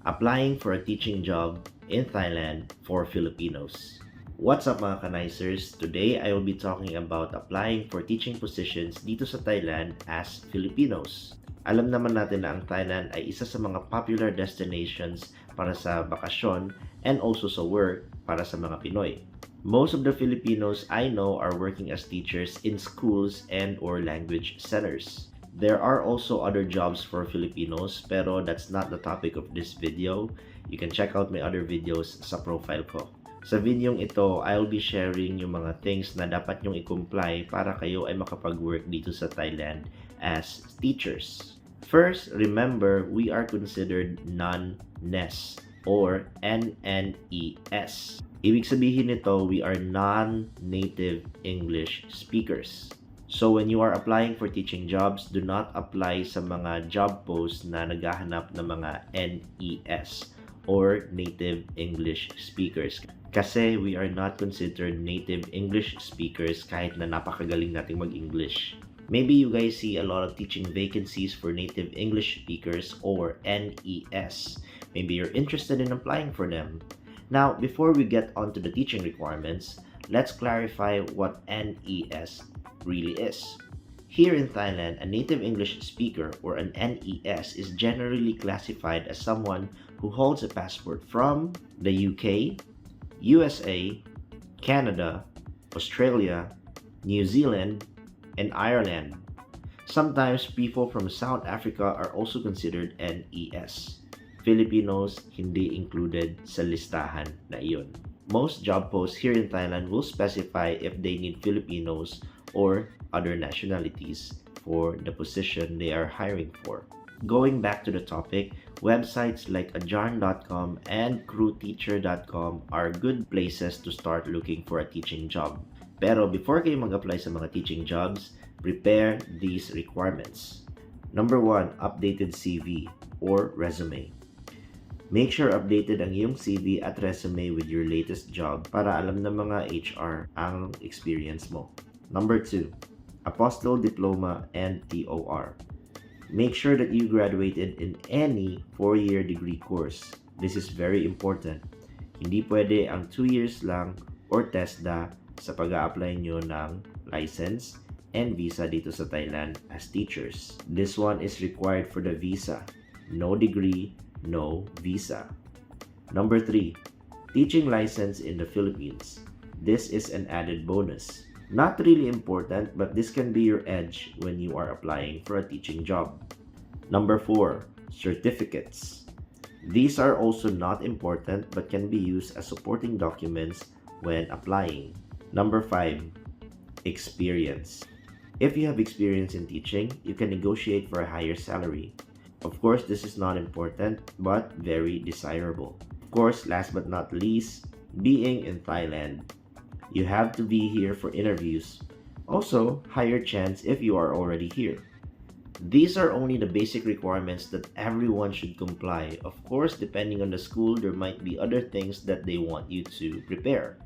Applying for a teaching job in Thailand for Filipinos. What's up mga kanaisers? Today I will be talking about applying for teaching positions dito sa Thailand as Filipinos. Alam naman natin na ang Thailand ay isa sa mga popular destinations para sa bakasyon and also sa work para sa mga Pinoy. Most of the Filipinos I know are working as teachers in schools and or language centers. There are also other jobs for Filipinos pero that's not the topic of this video. You can check out my other videos sa profile ko. Sa videong ito, I'll be sharing yung mga things na dapat nyong i-comply para kayo ay makapag-work dito sa Thailand as teachers. First, remember, we are considered non-NES or NNES. Ibig sabihin nito, we are non-native English speakers. So when you are applying for teaching jobs, do not apply sa mga job posts na naghahanap ng mga NES or native English speakers. Kasi we are not considered native English speakers kahit na napakagaling nating mag-English. Maybe you guys see a lot of teaching vacancies for native English speakers or NES. Maybe you're interested in applying for them. Now, before we get on to the teaching requirements, let's clarify what NES really is. Here in Thailand, a native English speaker or an NES is generally classified as someone who holds a passport from the UK, USA, Canada, Australia, New Zealand, and Ireland. Sometimes people from South Africa are also considered NES. Filipinos hindi included sa listahan na iyon. Most job posts here in Thailand will specify if they need Filipinos or other nationalities for the position they are hiring for. Going back to the topic, websites like ajarn.com and crewteacher.com are good places to start looking for a teaching job. Pero before kayo mag-apply sa mga teaching jobs, prepare these requirements. Number 1, updated CV or resume. Make sure updated ang iyong CV at resume with your latest job para alam ng mga HR ang experience mo. Number 2, apostille diploma and TOR. Make sure that you graduated in any 4-year degree course. This is very important. Hindi pwede ang 2 years lang or TESDA sa pag-a-apply nyo ng license and visa dito sa Thailand as teachers. This one is required for the visa. No degree, no visa. Number 3, teaching license in the Philippines. This is an added bonus. Not really important, but this can be your edge when you are applying for a teaching job. Number 4, certificates. These are also not important but can be used as supporting documents when applying. Number 5, experience. If you have experience in teaching, you can negotiate for a higher salary. Of course, this is not important but very desirable. Of course, last but not least, being in Thailand. You have to be here for interviews. Also, higher chance if you are already here. These are only the basic requirements that everyone should comply. Of course, depending on the school, there might be other things that they want you to prepare.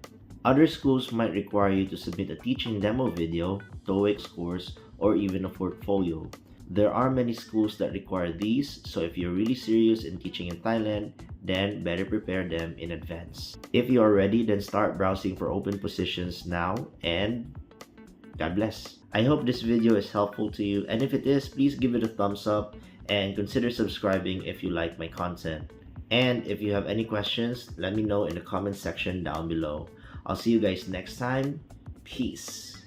Other schools might require you to submit a teaching demo video, TOEIC scores, or even a portfolio. There are many schools that require these, so if you're really serious in teaching in Thailand, then better prepare them in advance. If you are ready, then start browsing for open positions now, and God bless. I hope this video is helpful to you, and if it is, please give it a thumbs up and consider subscribing if you like my content. And if you have any questions, let me know in the comment section down below. I'll see you guys next time. Peace.